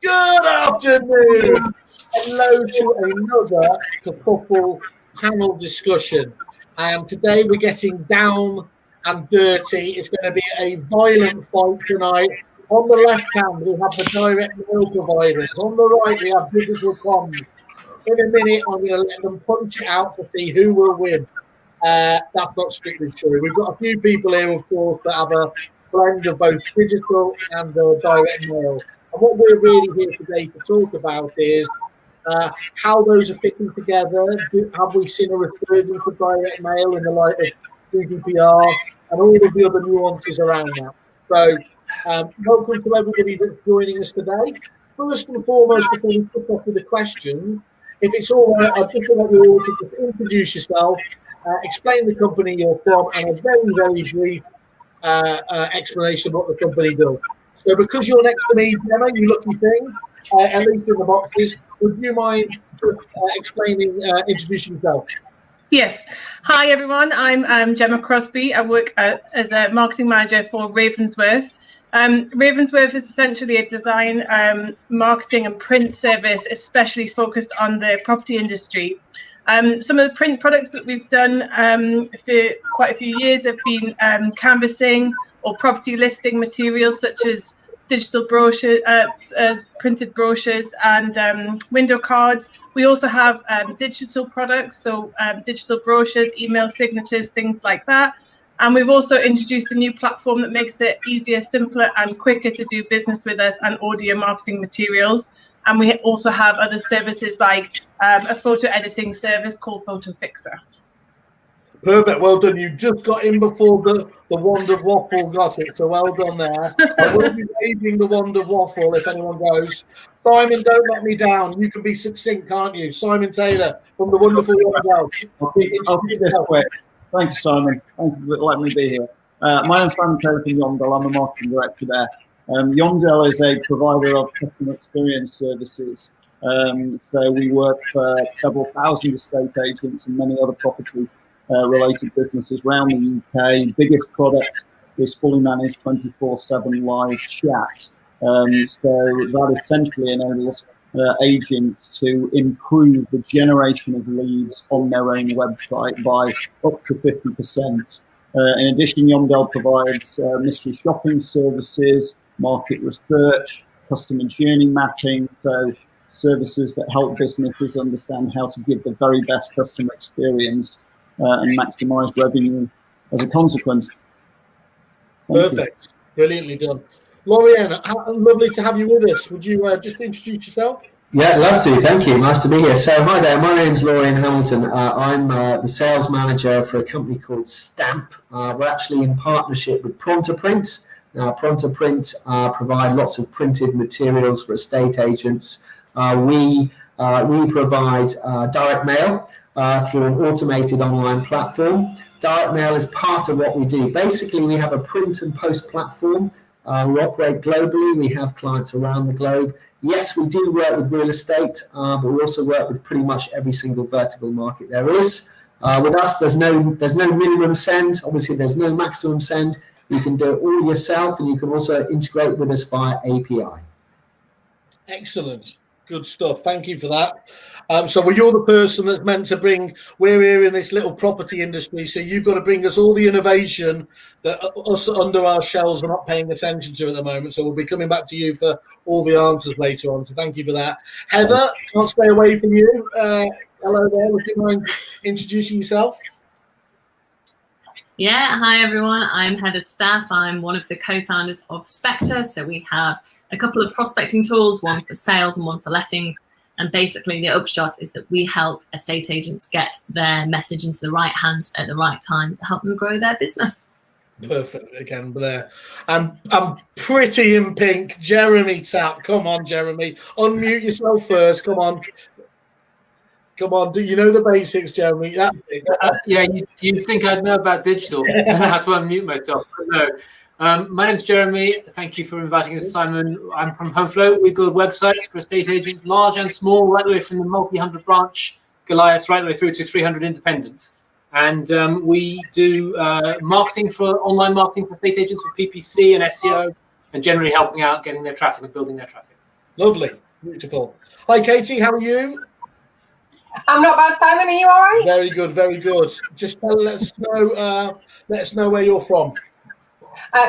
Good afternoon. Hello to another Kerfuffle panel discussion. Today we're getting down and dirty. It's going to be a violent fight tonight. On the left hand, we have the direct mail providers. On the right, we have DigitalComms. In a minute, I'm going to let them punch it out to see who will win. That's not strictly true. We've got a few people here, of course, that have a blend of both digital and direct mail. And what we're really here today to talk about is how those are fitting together. Have we seen a resurgence of direct mail in the light of GDPR and all of the other nuances around that? So, welcome to everybody that's joining us today. First and foremost, before we kick off with the question, if it's all right, I'd just like you all to just introduce yourself, explain the company you're from, and a very, very brief explanation of what the company does. So because you're next to me, Gemma, you lucky thing, at least in the boxes, would you mind introducing yourself? Yes. Hi, everyone. I'm Gemma Crosby. I work as a marketing manager for Ravensworth. Ravensworth is essentially a design, marketing and print service, especially focused on the property industry. Some of the print products that we've done for quite a few years have been canvassing or property listing materials such as digital brochures, as printed brochures and window cards. We also have digital products, so digital brochures, email signatures, things like that. And we've also introduced a new platform that makes it easier, simpler and quicker to do business with us and audio marketing materials. And we also have other services like a photo editing service called Photo Fixer. Perfect. Well done. You just got in before the wand of waffle got it. So well done there. I will be waving the wand of waffle if anyone goes. Simon, don't let me down. You can be succinct, can't you? Simon Taylor from the wonderful Yondell. I'll keep this quick. Thank you, Simon. Thank you for letting me be here. My name's Simon Taylor from Yondell. I'm the marketing director there. Yondell is a provider of customer experience services. So we work for several thousand estate agents and many other property related businesses around the UK. Biggest product is fully managed 24/7 live chat. So that essentially enables agents to improve the generation of leads on their own website by up to 50%. In addition, Yondell provides mystery shopping services, market research, customer journey mapping, so services that help businesses understand how to give the very best customer experience and maximize revenue as a consequence. Perfect. Brilliantly done. Lorianne, lovely to have you with us. Would you just introduce yourself? Yeah, love to. Thank you. Nice to be here. So, hi there. My name's Lorianne Hamilton. I'm the sales manager for a company called Stamp. We're actually in partnership with Pronto Print. Pronto Print provide lots of printed materials for estate agents. We provide direct mail through an automated online platform. Direct mail is part of what we do. Basically, we have a print and post platform. We operate globally. We have clients around the globe. Yes, we do work with real estate, but we also work with pretty much every single vertical market there is. With us, there's no minimum send. Obviously, there's no maximum send. You can do it all yourself, and you can also integrate with us via API. Excellent. Good stuff. Thank you for that. So you're the person that's meant to we're here in this little property industry, so you've got to bring us all the innovation that us under our shelves are not paying attention to at the moment. So we'll be coming back to you for all the answers later on. So thank you for that. Heather, can't stay away from you. Hello there. Would you mind introducing yourself? Yeah, hi everyone. I'm Heather Staff. I'm one of the co-founders of Spectre. So we have a couple of prospecting tools, one for sales and one for lettings. And basically the upshot is that we help estate agents get their message into the right hands at the right time to help them grow their business. Perfect again there. And I'm pretty in pink. Jeremy Tapp. Come on, Jeremy. Unmute yourself first. Come on. Come on. Do you know the basics, Jeremy? Yeah, you'd think I'd know about digital and how to unmute myself. No. My name's Jeremy. Thank you for inviting us, Simon. I'm from HomeFlow. We build websites for estate agents, large and small, right the way from the multi-hundred branch Goliaths right the way through to 300 independents. And we do marketing for online marketing for estate agents with PPC and SEO, and generally helping out getting their traffic and building their traffic. Lovely. Beautiful. Hi, Katie. How are you? I'm not bad, Simon. Are you all right? Very good. Very good. Just let us know where you're from.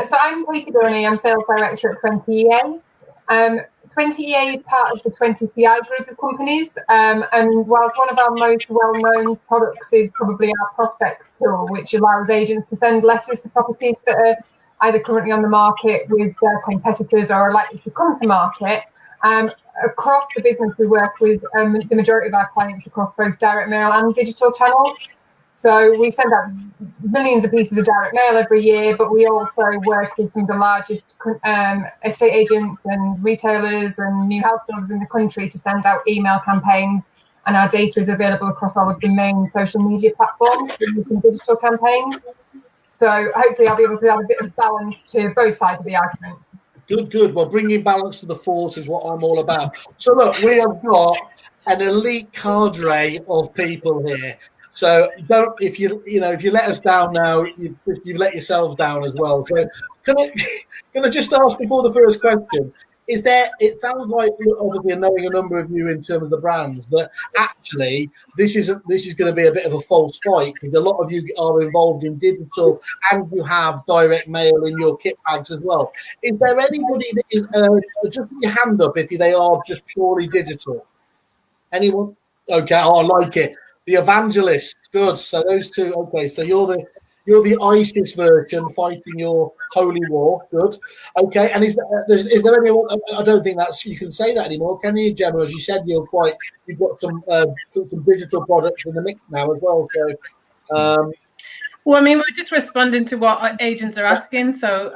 So I'm Katie Gurney. I'm sales director at 20EA. 20EA is part of the 20CI group of companies. And whilst one of our most well-known products is probably our prospect tool, which allows agents to send letters to properties that are either currently on the market with their competitors or are likely to come to market. Across the business, we work with the majority of our clients across both direct mail and digital channels. So we send out millions of pieces of direct mail every year, but we also work with some of the largest estate agents and retailers and new house builders in the country to send out email campaigns. And our data is available across all of the main social media platforms using digital campaigns. So hopefully I'll be able to add a bit of balance to both sides of the argument. Good, good. Well, bringing balance to the force is what I'm all about. So look, we have got an elite cadre of people here. So if you let us down now, you've let yourselves down as well. So can I just ask before the first question? It sounds like, obviously knowing a number of you in terms of the brands, that actually this is going to be a bit of a false fight, because a lot of you are involved in digital and you have direct mail in your kit bags as well. Is there anybody that is just put your hand up if they are just purely digital? Anyone? Okay, I like it. The evangelists, good. So those two, okay. So you're the ISIS version fighting your holy war. Good. Okay. And is there anyone? I don't think you can say that anymore, can you, Gemma? As you said, you've got some digital products in the mix now as well. So. Well, I mean, we're just responding to what agents are asking. So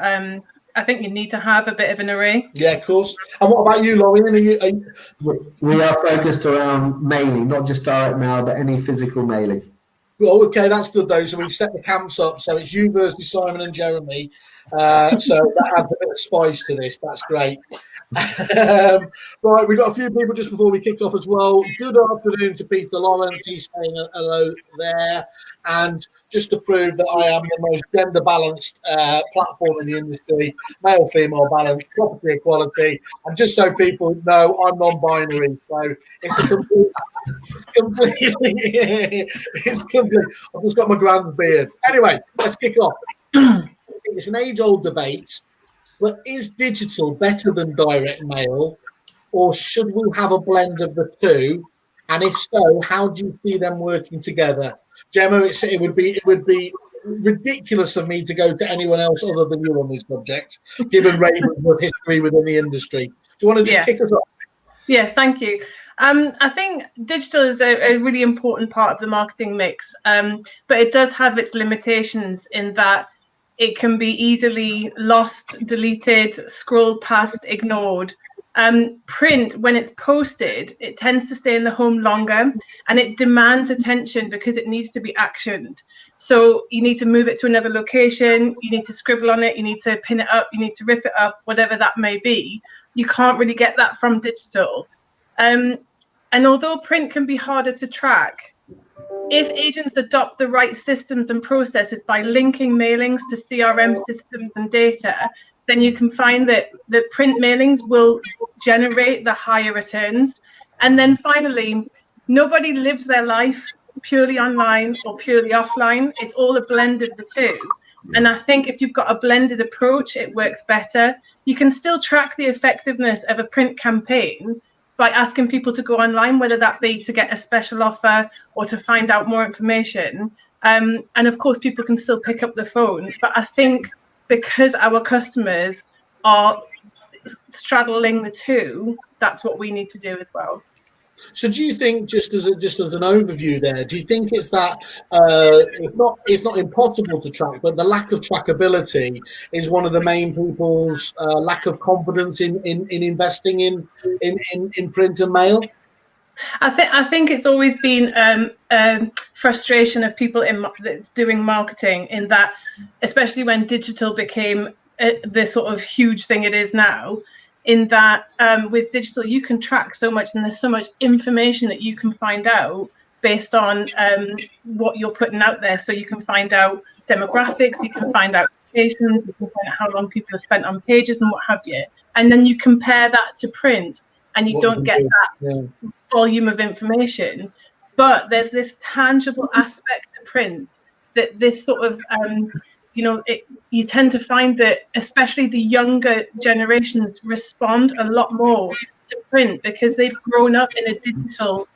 I think you need to have a bit of an array. Yeah, of course. And what about you, Lauren? We are focused around mailing, not just direct mail, but any physical mailing. Well, okay, that's good though. So we've set the camps up. So it's you versus Simon and Jeremy. So that adds a bit of spice to this. That's great. Right, we've got a few people just before we kick off as well. Good afternoon to Peter Lawrence. He's saying hello there. And just to prove that I am the most gender-balanced platform in the industry, male-female balance, property equality, and just so people know, I'm non-binary. So it's complete. I've just got my grand beard. Anyway, let's kick off. It's an age-old debate, but is digital better than direct mail, or should we have a blend of the two? And if so, how do you see them working together? Gemma, it would be ridiculous of me to go to anyone else other than you on this subject, given Raven's history within the industry. Do you want to just kick us off? Yeah, thank you. I think digital is a really important part of the marketing mix, but it does have its limitations in that it can be easily lost, deleted, scrolled past, ignored. Print, when it's posted, it tends to stay in the home longer, and it demands attention because it needs to be actioned. So you need to move it to another location, you need to scribble on it, you need to pin it up, you need to rip it up, whatever that may be. You can't really get that from digital. And although print can be harder to track, if agents adopt the right systems and processes by linking mailings to CRM systems and data, then you can find that the print mailings will generate the higher returns. And then finally, nobody lives their life purely online or purely offline. It's all a blend of the two. And I think if you've got a blended approach, it works better. You can still track the effectiveness of a print campaign by asking people to go online, whether that be to get a special offer or to find out more information. And of course, people can still pick up the phone. But I think because our customers are straddling the two, that's what we need to do as well. So do you think, just as an overview there, do you think it's that it's not impossible to track, but the lack of trackability is one of the main people's lack of confidence in investing in print and mail? I think it's always been frustration of people that's doing marketing, in that, especially when digital became the sort of huge thing it is now, in that with digital you can track so much, and there's so much information that you can find out based on what you're putting out there. So you can find out demographics, you can find out locations, you can find out how long people have spent on pages and what have you, and then you compare that to print. and you don't get that volume of information. But there's this tangible aspect to print that this sort of, you tend to find that especially the younger generations respond a lot more to print because they've grown up in a digital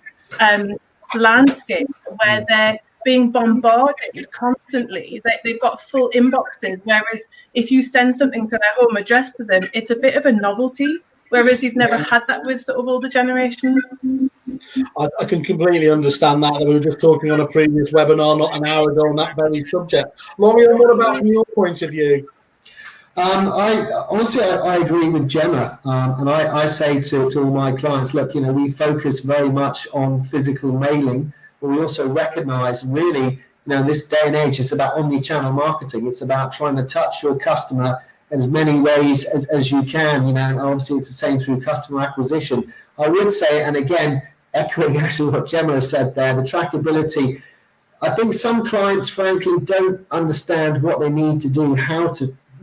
landscape where they're being bombarded constantly. They've got full inboxes, whereas if you send something to their home address to them, it's a bit of a novelty, whereas you've never had that with sort of older generations. I can completely understand that. We were just talking on a previous webinar not an hour ago on that very subject. Laurie, what about from your point of view? I agree with Gemma, and I say to all my clients, look, we focus very much on physical mailing, but we also recognise really, in this day and age, it's about omni-channel marketing. It's about trying to touch your customer in as many ways as you can, and obviously it's the same through customer acquisition. I would say, and again, echoing actually what Gemma said there, the trackability, I think some clients, frankly, don't understand what they need to do,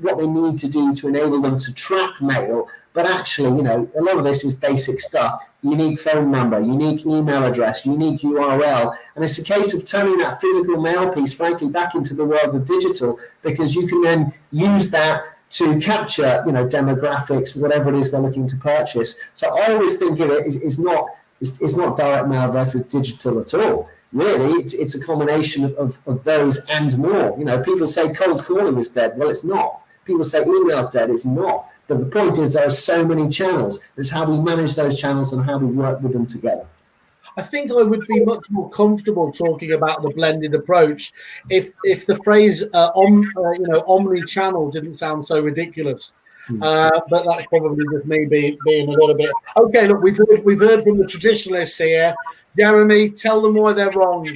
what they need to do to enable them to track mail. But actually, a lot of this is basic stuff. Unique phone number, unique email address, unique URL. And it's a case of turning that physical mail piece, frankly, back into the world of digital, because you can then use that to capture, demographics, whatever it is they're looking to purchase. So I always think of it is not direct mail versus digital at all. Really, it's a combination of those and more. People say cold calling is dead. Well, it's not. People say email's dead. It's not. But the point is there are so many channels. It's how we manage those channels and how we work with them together. I think I would be much more comfortable talking about the blended approach if the phrase omni-channel didn't sound so ridiculous. But that's probably just me being a little bit. Okay, look, we've heard from the traditionalists here. Jeremy, tell them why they're wrong.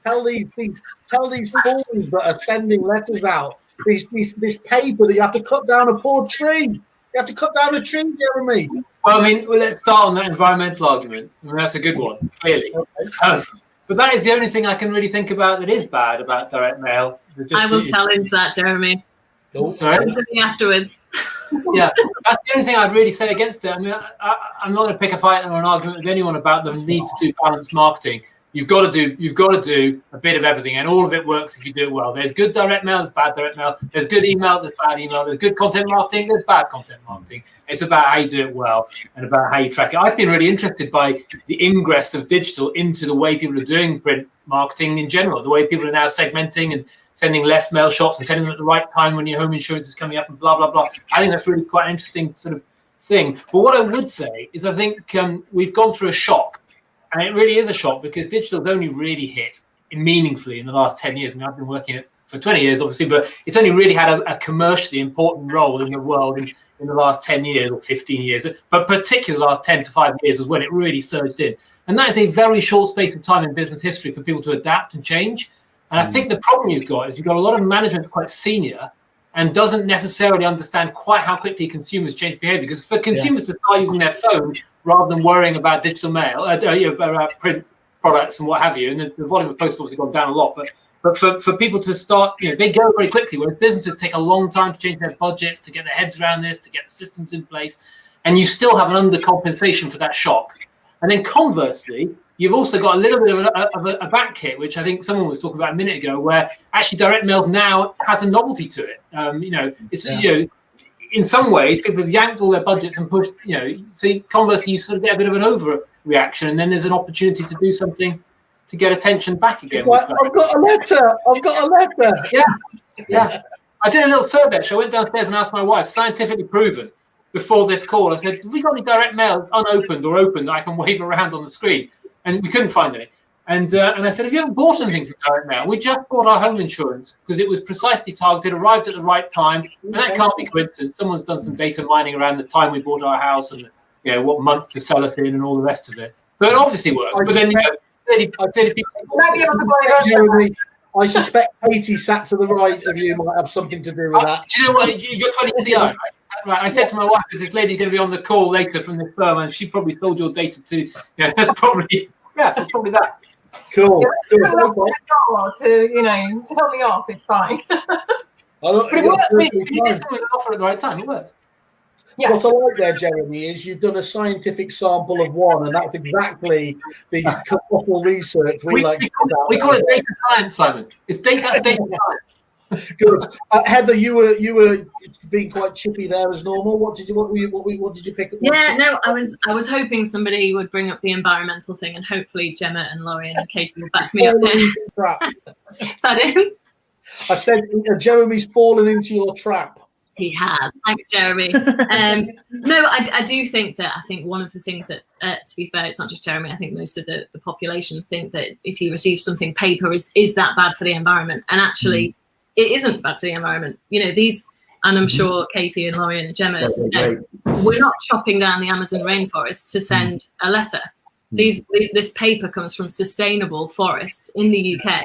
Tell these fools that are sending letters out. This paper that you have to cut down a poor tree. You have to cut down a tree, Jeremy. Well, let's start on that environmental argument. That's a good one, clearly. Okay. But that is the only thing I can really think about that is bad about direct mail. I will challenge that, Jeremy. Oh, sorry. Afterwards. Yeah, that's the only thing I'd really say against it. I'm not going to pick a fight or an argument with anyone about the need to do balanced marketing. You've got to do a bit of everything, and all of it works if you do it well. There's good direct mail, there's bad direct mail. There's good email, there's bad email. There's good content marketing, there's bad content marketing. It's about how you do it well and about how you track it. I've been really interested by the ingress of digital into the way people are doing print marketing in general, the way people are now segmenting and sending less mail shots and sending them at the right time when your home insurance is coming up and blah, blah, blah. I think that's really quite an interesting sort of thing. But what I would say is I think we've gone through a shock. And it really is a shock because digital's only really hit meaningfully in the last 10 years. I've been working it for 20 years, obviously, but it's only really had a commercially important role in the world in the last 10 years or 15 years. But particularly the last 10 to 5 years was when it really surged in. And that is a very short space of time in business history for people to adapt and change. And I think the problem you've got is you've got a lot of management quite senior and doesn't necessarily understand quite how quickly consumers change behavior. Because for consumers to start using their phone rather than worrying about digital mail, about print products and what have you, and the volume of posts obviously gone down a lot, but for people to start, they go very quickly, whereas businesses take a long time to change their budgets, to get their heads around this, to get systems in place, and you still have an undercompensation for that shock. And then conversely, you've also got a little bit of a back hit, which I think someone was talking about a minute ago, where actually direct mail now has a novelty to it. In some ways, people have yanked all their budgets and pushed, so conversely, you sort of get a bit of an overreaction, and then there's an opportunity to do something to get attention back again. Well, I've got a letter. Yeah. I did a little survey. So I went downstairs and asked my wife, scientifically proven, before this call, I said, have we got any direct mail unopened or open that I can wave around on the screen? And we couldn't find any. And I said, have you ever bought anything from direct mail? We just bought our home insurance because it was precisely targeted, arrived at the right time, and that can't be coincidence. Someone's done some data mining around the time we bought our house and what month to sell us in and all the rest of it. But it obviously works. But then Jeremy, I suspect Katie sat to the right of you might have something to do with that. Do you know what? You're 20 CI, right? Right. I said to my wife, "Is this lady going to be on the call later from this firm?" And she probably sold your data to. That's probably that. Cool. To tell me off, it's fine. But it works. If you get someone an offer at the right time, it works. Yeah. What I like there, Jeremy, is you've done a scientific sample of one, and that's exactly the kerfuffle research we like. We call it data science, Simon. It's data science. Good. Heather, you were being quite chippy there as normal. What did you pick up? Yeah, no, I was hoping somebody would bring up the environmental thing, and hopefully Gemma and Laurie and Katie will back me up there. Pardon? I said Jeremy's fallen into your trap. He has. Thanks, Jeremy. No, I do think that. I think one of the things that, to be fair, it's not just Jeremy. I think most of the population think that if you receive something paper, is that bad for the environment? And actually, it isn't bad for the environment. You know, these, and I'm sure Katie and Laurie and Gemma said, we're not chopping down the Amazon rainforest to send a letter. This paper comes from sustainable forests in the UK,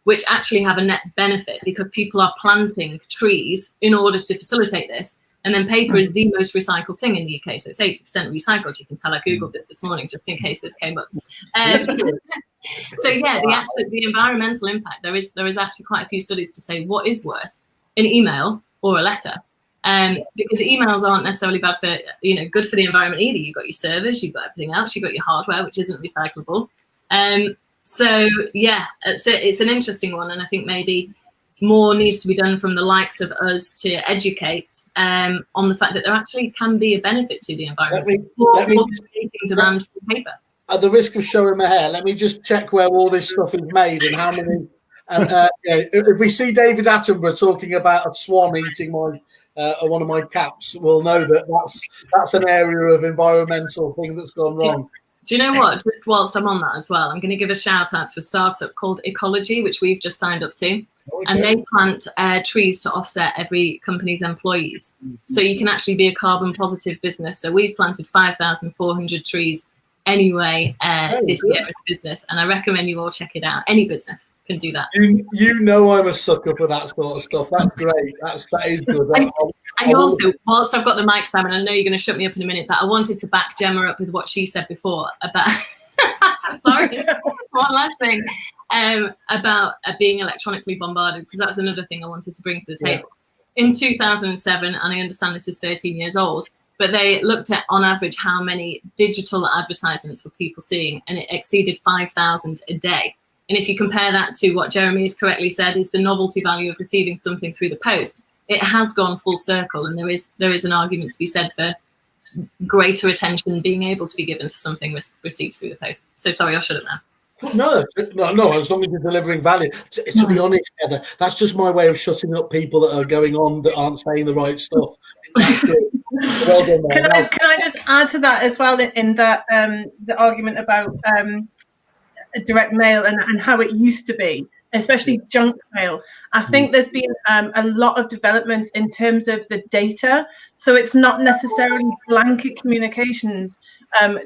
which actually have a net benefit because people are planting trees in order to facilitate this. And then paper is the most recycled thing in the UK. So it's 80% recycled. You can tell I Googled this morning just in case this came up. So yeah, the environmental impact, there is actually quite a few studies to say what is worse, an email or a letter. Because emails aren't necessarily bad for, good for the environment either. You've got your servers, you've got everything else, you've got your hardware, which isn't recyclable. So yeah, it's an interesting one, and I think maybe more needs to be done from the likes of us to educate on the fact that there actually can be a benefit to the environment for creating demand for paper. At the risk of showing my hair, let me just check where all this stuff is made and how many. And if we see David Attenborough talking about a swan eating one of my caps, we'll know that that's an area of environmental thing that's gone wrong. Do you know what? Just whilst I'm on that as well, I'm going to give a shout out to a startup called Ecology, which we've just signed up to. Okay. And they plant trees to offset every company's employees. So you can actually be a carbon positive business. So we've planted 5,400 trees anyway this year as a business. And I recommend you all check it out. Any business can do that. You know I'm a sucker for that sort of stuff. That's great. That is good. And also, whilst I've got the mic, Simon, I know you're going to shut me up in a minute, but I wanted to back Gemma up with what she said before about, sorry, one last thing, about being electronically bombarded, because that's another thing I wanted to bring to the table. In 2007, and I understand this is 13 years old, but they looked at, on average, how many digital advertisements were people seeing, and it exceeded 5,000 a day. And if you compare that to what Jeremy has correctly said is the novelty value of receiving something through the post, it has gone full circle, and there is an argument to be said for greater attention being able to be given to something received through the post. So sorry, I'll shut it now. No, as long as you're delivering value. To be honest, Heather, that's just my way of shutting up people that are going on that aren't saying the right stuff. Well done, can I just add to that as well, in that the argument about direct mail and how it used to be, especially junk mail. I think there's been a lot of developments in terms of the data. So it's not necessarily blanket communications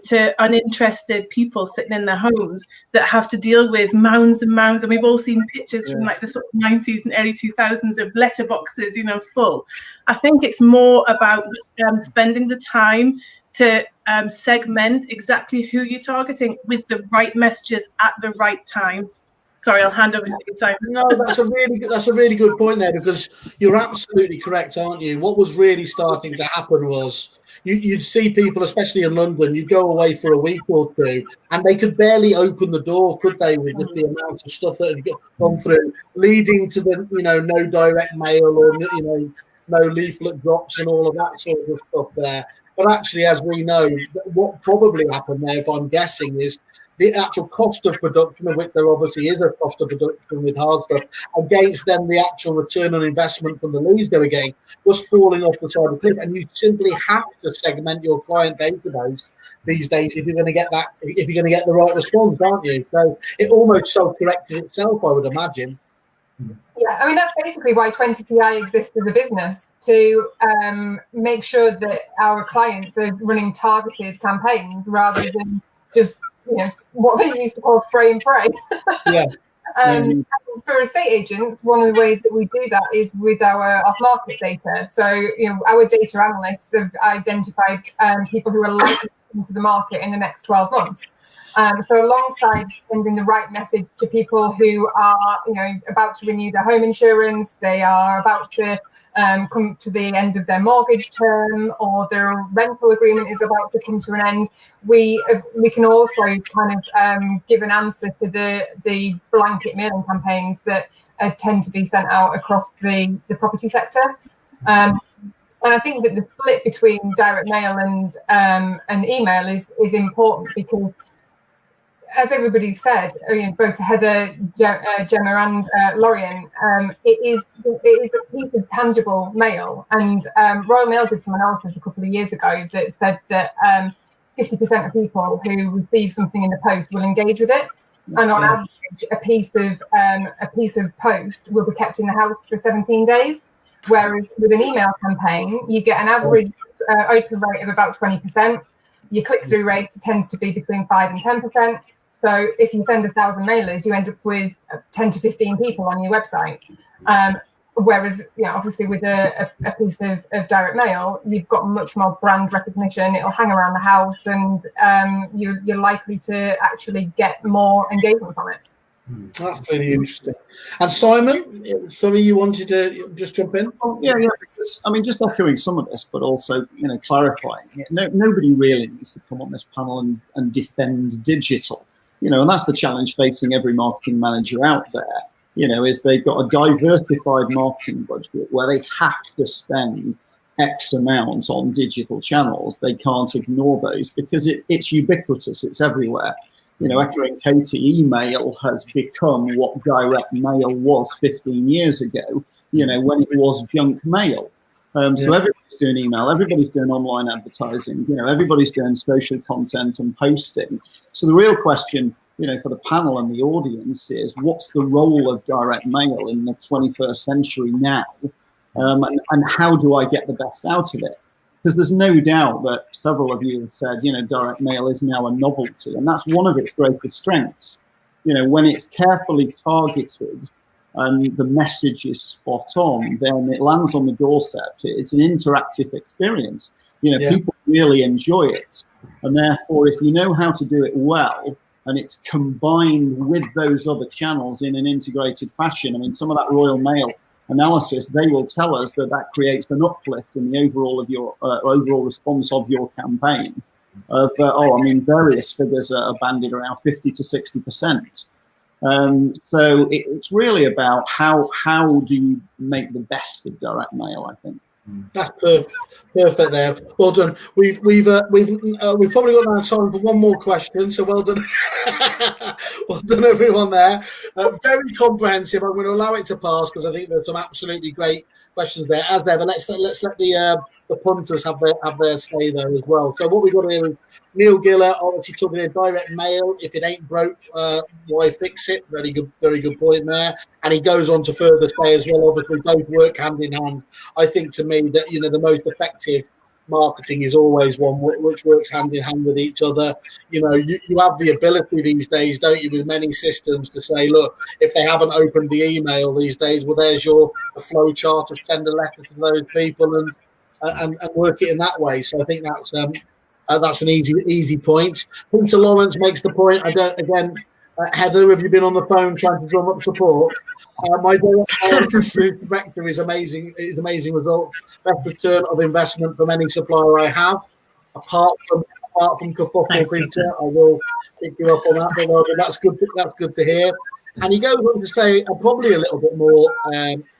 to uninterested people sitting in their homes that have to deal with mounds and mounds. And we've all seen pictures from like the sort of 90s and early 2000s of letterboxes, full. I think it's more about spending the time to segment exactly who you're targeting with the right messages at the right time. Sorry, I'll hand over to you, Simon. No, that's a really good point there, because you're absolutely correct, aren't you? What was really starting to happen was you'd see people, especially in London, you'd go away for a week or two, and they could barely open the door, could they, with the amount of stuff that had gone through, leading to the no direct mail or no leaflet drops and all of that sort of stuff there. But actually, as we know, what probably happened there, if I'm guessing, is the actual cost of production, of which there obviously is a cost of production with hard stuff, against then the actual return on investment from the leads they were getting, was falling off the side of the cliff. And you simply have to segment your client database these days if you're going to get that, if you're going to get the right response, aren't you? So it almost self-corrected itself, I would imagine. Yeah, I mean, that's basically why 20TI exists as a business, to make sure that our clients are running targeted campaigns rather than just what they used to call spray and pray. Yeah. For estate agents, one of the ways that we do that is with our off-market data. So, our data analysts have identified people who are likely into the market in the next 12 months. So alongside sending the right message to people who are, about to renew their home insurance, they are about to come to the end of their mortgage term, or their rental agreement is about to come to an end, we can also kind of give an answer to the blanket mailing campaigns that tend to be sent out across the property sector. And I think that the split between direct mail and email is important, because, as everybody said, both Heather, Gemma, and Lorien, it is a piece of tangible mail. And Royal Mail did some analysis a couple of years ago that said that 50% of people who receive something in the post will engage with it, and on average, a piece of post will be kept in the house for 17 days. Whereas with an email campaign, you get an average open rate of about 20%. Your click-through rate tends to be between 5 and 10%. So if you send 1,000 mailers, you end up with 10 to 15 people on your website. Whereas, obviously with a piece of direct mail, you've got much more brand recognition. It'll hang around the house, and you're likely to actually get more engagement from it. That's really interesting. And Simon, sorry, you wanted to just jump in? Yeah. Because, just echoing some of this, but also, clarifying it. Nobody really needs to come on this panel and defend digital. And that's the challenge facing every marketing manager out there. Is they've got a diversified marketing budget where they have to spend X amount on digital channels. They can't ignore those because it's ubiquitous. It's everywhere. Echoing Katie, email has become what direct mail was 15 years ago, when it was junk mail. So everybody's doing email, everybody's doing online advertising, everybody's doing social content and posting. So the real question, for the panel and the audience is, what's the role of direct mail in the 21st century now? And how do I get the best out of it? Because there's no doubt that several of you have said, direct mail is now a novelty, and that's one of its greatest strengths. When it's carefully targeted and the message is spot on, then it lands on the doorstep. It's an interactive experience. People really enjoy it. And therefore, if you know how to do it well, and it's combined with those other channels in an integrated fashion, some of that Royal Mail analysis, they will tell us that creates an uplift in the overall of your overall response of your campaign. Various figures are banded around 50 to 60%. So it's really about how do you make the best of direct mail, I think. That's perfect there. Well done. We've probably got now time for one more question. So well done, well done everyone there. Very comprehensive. I'm going to allow it to pass because I think there's some absolutely great questions there. As ever, let's let the punters have their say there as well. So what we've got here is Neil Giller obviously talking about direct mail. If it ain't broke, why fix it? Very good point there. And he goes on to further say as well, obviously both work hand in hand. I think to me that the most effective marketing is always one which works hand in hand with each other. You have the ability these days, don't you, with many systems to say, look, if they haven't opened the email these days, well, there's your flow chart of send a letter to those people and work it in that way. So I think that's an easy point. Peter Lawrence makes the point. Heather, have you been on the phone trying to drum up support? My director is amazing. It is amazing results. Best return of investment from any supplier I have, apart from Kerfuffle, Peter. I will pick you up on that. But that's good. That's good to hear. And he goes on to say, probably a little bit more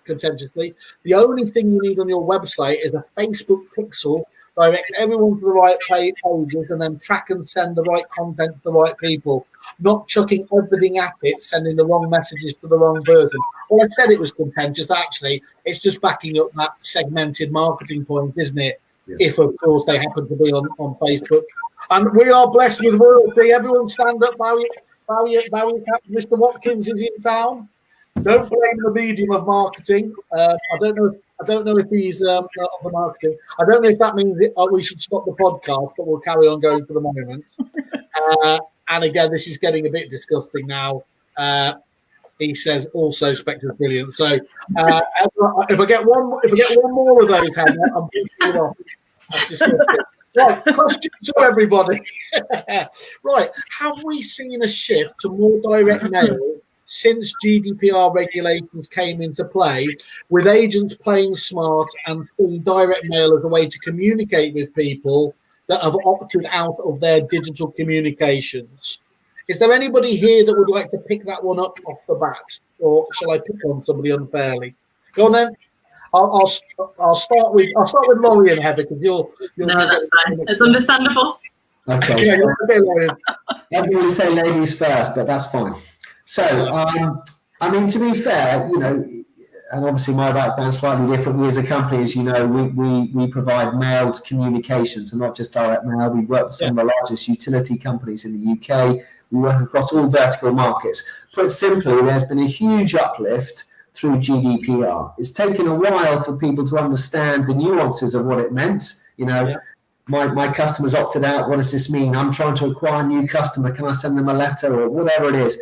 contentiously, the only thing you need on your website is a Facebook pixel. Direct everyone to the right pages and then track and send the right content to the right people, not chucking everything at it, sending the wrong messages to the wrong person. Well, I said it was contentious. Actually, it's just backing up that segmented marketing point, isn't it? Yes. If, of course, they happen to be on Facebook. And we are blessed with royalty. Everyone stand up, bow your cap. Mr. Watkins is in town. Don't blame the medium of marketing. I don't know if he's of the marketing. I don't know if that means we should stop the podcast, but we'll carry on going for the moment. And again, this is getting a bit disgusting now. He says also Spectre's brilliant. So if I get one more of those, Hannah, I'm picking you off. That's disgusting. Right, question to everybody. Right, have we seen a shift to more direct mail since GDPR regulations came into play, with agents playing smart and seeing direct mail as a way to communicate with people that have opted out of their digital communications. Is there anybody here that would like to pick that one up off the bat, or shall I pick on somebody unfairly? Go on then. I'll start with Laurie and Heather, because you're no, that's fine. It's understandable. Okay. So everybody say ladies first, but that's fine. So, I mean, to be fair, you know, and obviously my background is slightly different. We as a company, as you know, we provide mailed communications and not just direct mail. We work with some of the largest utility companies in the UK. We work across all vertical markets. Put simply, there's been a huge uplift through GDPR. It's taken a while for people to understand the nuances of what it meant. You know, my customers opted out. What does this mean? I'm trying to acquire a new customer. Can I send them a letter or whatever it is?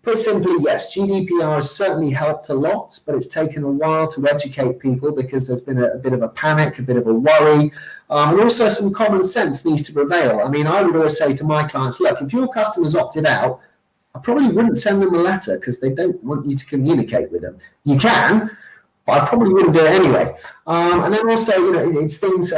Put simply, yes, GDPR has certainly helped a lot, but it's taken a while to educate people because there's been a bit of a panic, a bit of a worry, and also some common sense needs to prevail. I mean, I would always say to my clients, look, if your customers opted out, I probably wouldn't send them a letter because they don't want you to communicate with them. You can, but I probably wouldn't do it anyway. And then also, you know, it's things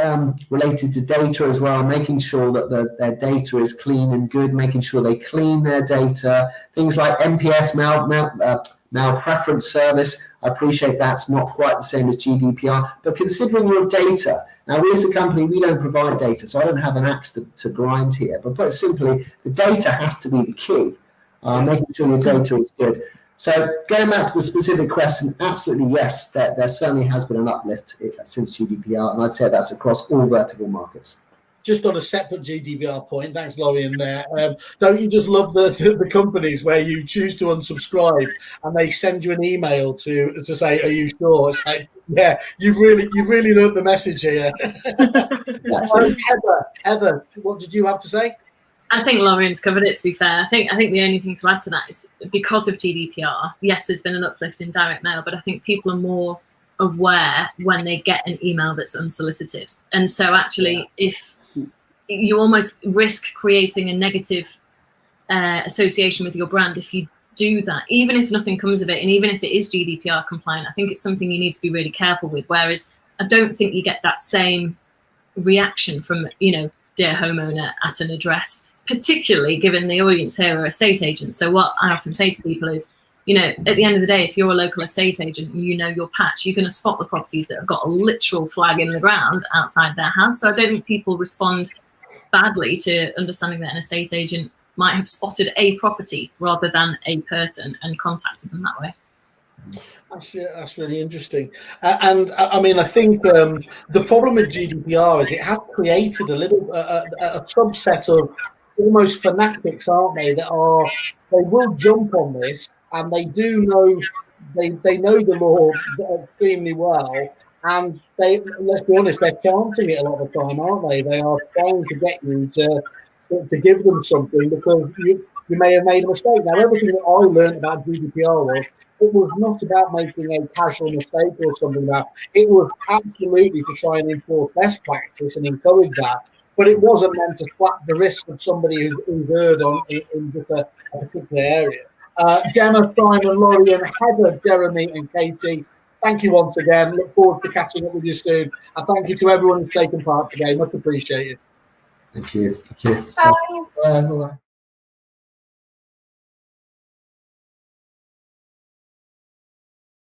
related to data as well, making sure that their data is clean and good, making sure they clean their data. Things like MPS, mail preference service. I appreciate that's not quite the same as GDPR, but considering your data. Now, we as a company, we don't provide data, so I don't have an axe to grind here. But put simply, the data has to be the key. Making sure your data is good. So going back to the specific question, absolutely yes, there certainly has been an uplift since GDPR, and I'd say that's across all vertical markets. Just on a separate GDPR point, thanks, Laurie, in there. Don't you just love the companies where you choose to unsubscribe and they send you an email to say, "Are you sure?" It's like, yeah, you've really learned the message here. Heather, what did you have to say? I think Lauren's covered it, to be fair. I think the only thing to add to that is because of GDPR, yes, there's been an uplift in direct mail, but I think people are more aware when they get an email that's unsolicited. And so actually, if you almost risk creating a negative association with your brand if you do that, even if nothing comes of it, and even if it is GDPR compliant, I think it's something you need to be really careful with. Whereas I don't think you get that same reaction from, you know, dear homeowner at an address, particularly given the audience here are estate agents. So what I often say to people is, you know, at the end of the day, if you're a local estate agent and you know your patch, you're going to spot the properties that have got a literal flag in the ground outside their house. So I don't think people respond badly to understanding that an estate agent might have spotted a property rather than a person and contacted them that way. That's really interesting. And I mean, I think the problem with GDPR is it has created a subset of almost fanatics, aren't they? They will jump on this, and they do know they know the law extremely well, and let's be honest, they're chancing it a lot of the time, aren't they? They are trying to get you to give them something because you may have made a mistake. Now, everything that I learned about GDPR was not about making a casual mistake or something like that. It was absolutely to try and enforce best practice and encourage that. But it wasn't meant to slap the wrist of somebody who's heard in just a particular area. Gemma, Simon, Laurie, and Heather, Jeremy, and Katie, thank you once again. Look forward to catching up with you soon. And thank you to everyone who's taken part today. Much appreciated. Thank you. Thank you. Bye. Bye.